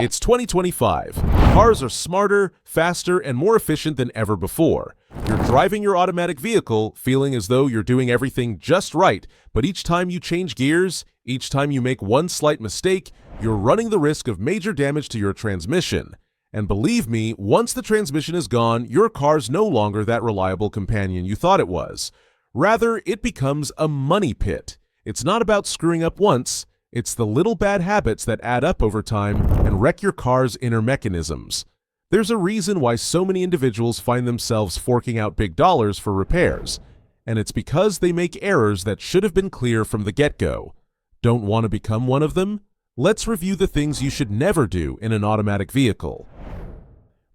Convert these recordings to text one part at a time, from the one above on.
It's 2025. Cars are smarter, faster, and more efficient than ever before. You're driving your automatic vehicle, feeling as though you're doing everything just right, but each time you change gears, each time you make one slight mistake, you're running the risk of major damage to your transmission. And believe me, once the transmission is gone, your car's no longer that reliable companion you thought it was. Rather, it becomes a money pit. It's not about screwing up once. It's the little bad habits that add up over time and wreck your car's inner mechanisms. There's a reason why so many individuals find themselves forking out big dollars for repairs, and it's because they make errors that should have been clear from the get-go. Don't want to become one of them? Let's review the things you should never do in an automatic vehicle.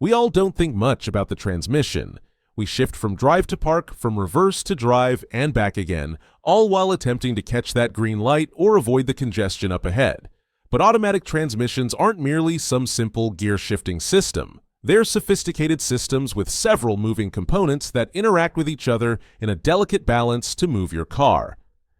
We all don't think much about the transmission. We shift from drive to park, from reverse to drive, and back again, all while attempting to catch that green light or avoid the congestion up ahead. But automatic transmissions aren't merely some simple gear-shifting system. They're sophisticated systems with several moving components that interact with each other in a delicate balance to move your car.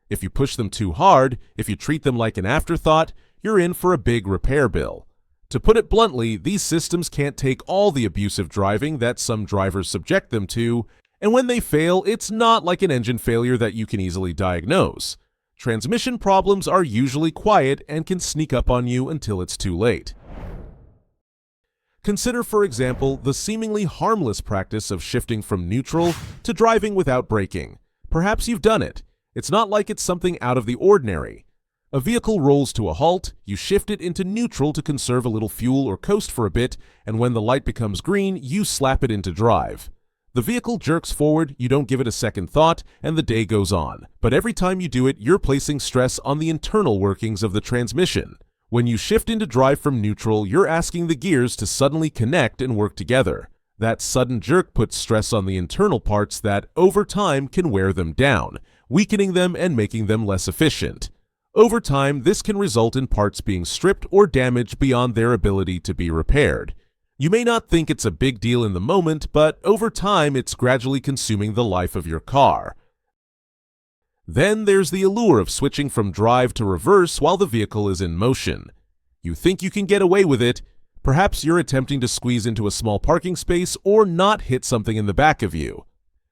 If you push them too hard, if you treat them like an afterthought, you're in for a big repair bill. To put it bluntly, these systems can't take all the abusive driving that some drivers subject them to, and when they fail, it's not like an engine failure that you can easily diagnose. Transmission problems are usually quiet and can sneak up on you until it's too late. Consider, for example, the seemingly harmless practice of shifting from neutral to driving without braking. Perhaps you've done it. It's not like it's something out of the ordinary. A vehicle rolls to a halt, you shift it into neutral to conserve a little fuel or coast for a bit, and when the light becomes green, you slap it into drive. The vehicle jerks forward, you don't give it a second thought, and the day goes on. But every time you do it, you're placing stress on the internal workings of the transmission. When you shift into drive from neutral, you're asking the gears to suddenly connect and work together. That sudden jerk puts stress on the internal parts that, over time, can wear them down, weakening them and making them less efficient. Over time, this can result in parts being stripped or damaged beyond their ability to be repaired. You may not think it's a big deal in the moment, but over time it's gradually consuming the life of your car. Then there's the allure of switching from drive to reverse while the vehicle is in motion. You think you can get away with it. Perhaps you're attempting to squeeze into a small parking space or not hit something in the back of you.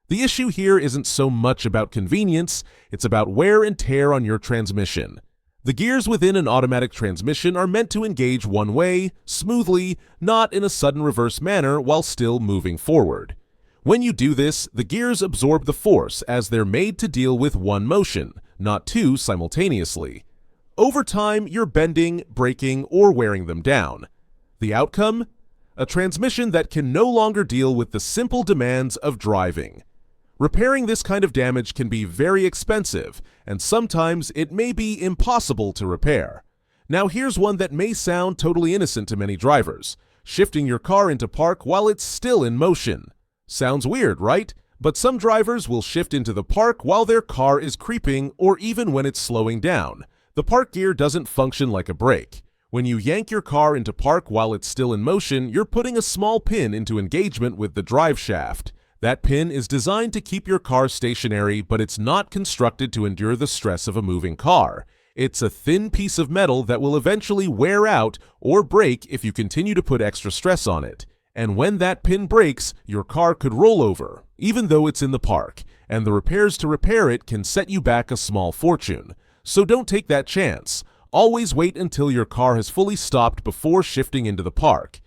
The issue here isn't so much about convenience, it's about wear and tear on your transmission. The gears within an automatic transmission are meant to engage one way, smoothly, not in a sudden reverse manner while still moving forward. When you do this, the gears absorb the force as they're made to deal with one motion, not two simultaneously. Over time, you're bending, braking, or wearing them down. The outcome? A transmission that can no longer deal with the simple demands of driving. Repairing this kind of damage can be very expensive, and sometimes it may be impossible to repair. Now here's one that may sound totally innocent to many drivers: shifting your car into park while it's still in motion. Sounds weird, right? But some drivers will shift into the park while their car is creeping or even when it's slowing down. The park gear doesn't function like a brake. When you yank your car into park while it's still in motion, you're putting a small pin into engagement with the drive shaft. That pin is designed to keep your car stationary, but it's not constructed to endure the stress of a moving car. It's a thin piece of metal that will eventually wear out or break if you continue to put extra stress on it. And when that pin breaks, your car could roll over, even though it's in the park, and the repairs to repair it can set you back a small fortune. So don't take that chance. Always wait until your car has fully stopped before shifting into the park.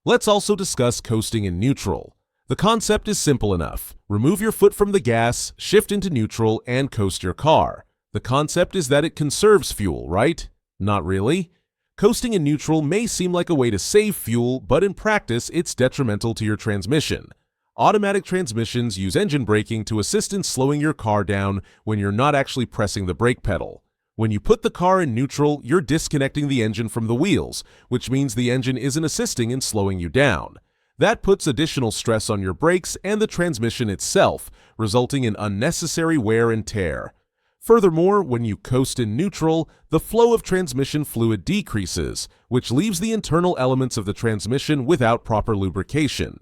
Let's also discuss coasting in neutral. The concept is simple enough. Remove your foot from the gas, shift into neutral, and coast your car. The concept is that it conserves fuel, right? Not really. Coasting in neutral may seem like a way to save fuel, but in practice, it's detrimental to your transmission. Automatic transmissions use engine braking to assist in slowing your car down when you're not actually pressing the brake pedal. When you put the car in neutral, you're disconnecting the engine from the wheels, which means the engine isn't assisting in slowing you down. That puts additional stress on your brakes and the transmission itself, resulting in unnecessary wear and tear. Furthermore, when you coast in neutral, the flow of transmission fluid decreases, which leaves the internal elements of the transmission without proper lubrication.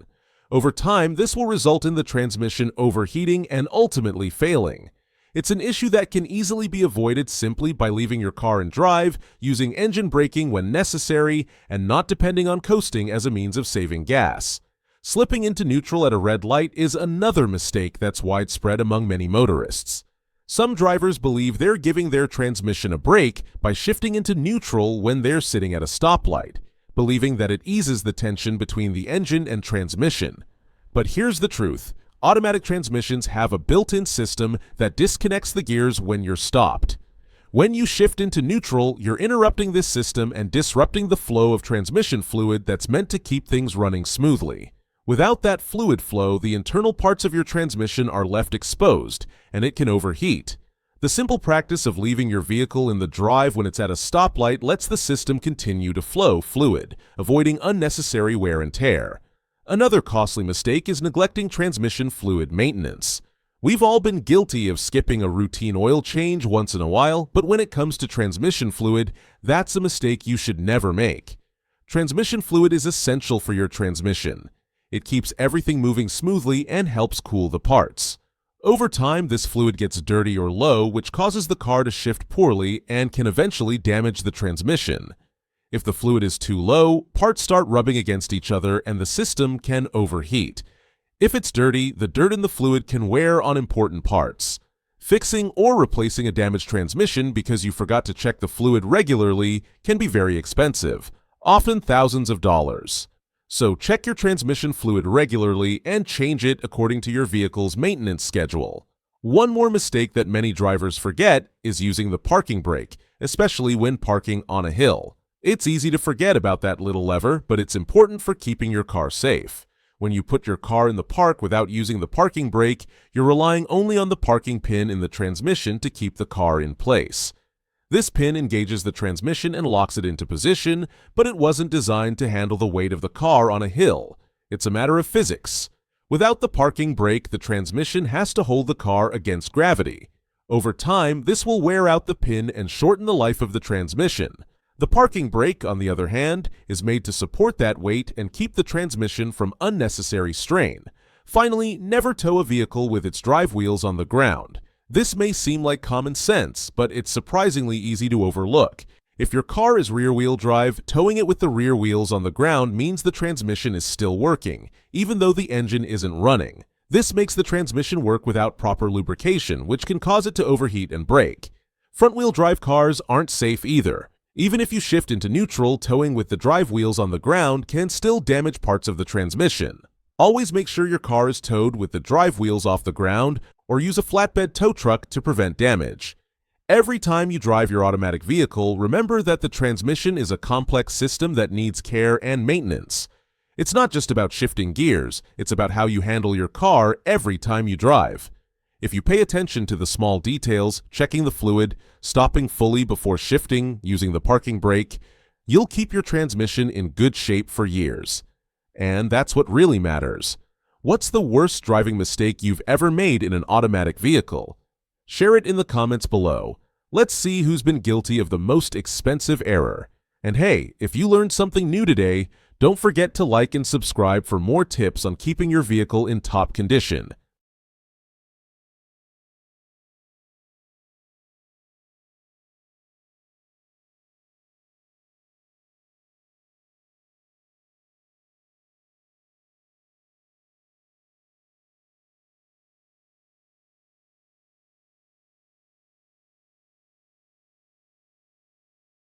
Over time, this will result in the transmission overheating and ultimately failing. It's an issue that can easily be avoided simply by leaving your car in drive, using engine braking when necessary, and not depending on coasting as a means of saving gas. Slipping into neutral at a red light is another mistake that's widespread among many motorists. Some drivers believe they're giving their transmission a break by shifting into neutral when they're sitting at a stoplight, believing that it eases the tension between the engine and transmission. But here's the truth. Automatic transmissions have a built-in system that disconnects the gears when you're stopped. When you shift into neutral, you're interrupting this system and disrupting the flow of transmission fluid that's meant to keep things running smoothly. Without that fluid flow, the internal parts of your transmission are left exposed, and it can overheat. The simple practice of leaving your vehicle in the drive when it's at a stoplight lets the system continue to flow fluid, avoiding unnecessary wear and tear. Another costly mistake is neglecting transmission fluid maintenance. We've all been guilty of skipping a routine oil change once in a while, but when it comes to transmission fluid, that's a mistake you should never make. Transmission fluid is essential for your transmission. It keeps everything moving smoothly and helps cool the parts. Over time, this fluid gets dirty or low, which causes the car to shift poorly and can eventually damage the transmission. If the fluid is too low, parts start rubbing against each other and the system can overheat. If it's dirty, the dirt in the fluid can wear on important parts. Fixing or replacing a damaged transmission because you forgot to check the fluid regularly can be very expensive, often thousands of dollars. So check your transmission fluid regularly and change it according to your vehicle's maintenance schedule. One more mistake that many drivers forget is using the parking brake, especially when parking on a hill. It's easy to forget about that little lever, but it's important for keeping your car safe. When you put your car in the park without using the parking brake, you're relying only on the parking pin in the transmission to keep the car in place. This pin engages the transmission and locks it into position, but it wasn't designed to handle the weight of the car on a hill. It's a matter of physics. Without the parking brake, the transmission has to hold the car against gravity. Over time, this will wear out the pin and shorten the life of the transmission. The parking brake, on the other hand, is made to support that weight and keep the transmission from unnecessary strain. Finally, never tow a vehicle with its drive wheels on the ground. This may seem like common sense, but it's surprisingly easy to overlook. If your car is rear-wheel drive, towing it with the rear wheels on the ground means the transmission is still working, even though the engine isn't running. This makes the transmission work without proper lubrication, which can cause it to overheat and break. Front-wheel drive cars aren't safe either. Even if you shift into neutral, towing with the drive wheels on the ground can still damage parts of the transmission. Always make sure your car is towed with the drive wheels off the ground, or use a flatbed tow truck to prevent damage. Every time you drive your automatic vehicle, remember that the transmission is a complex system that needs care and maintenance. It's not just about shifting gears, it's about how you handle your car every time you drive. If you pay attention to the small details, checking the fluid, stopping fully before shifting, using the parking brake, you'll keep your transmission in good shape for years. And that's what really matters. What's the worst driving mistake you've ever made in an automatic vehicle? Share it in the comments below. Let's see who's been guilty of the most expensive error. And hey, if you learned something new today, don't forget to like and subscribe for more tips on keeping your vehicle in top condition.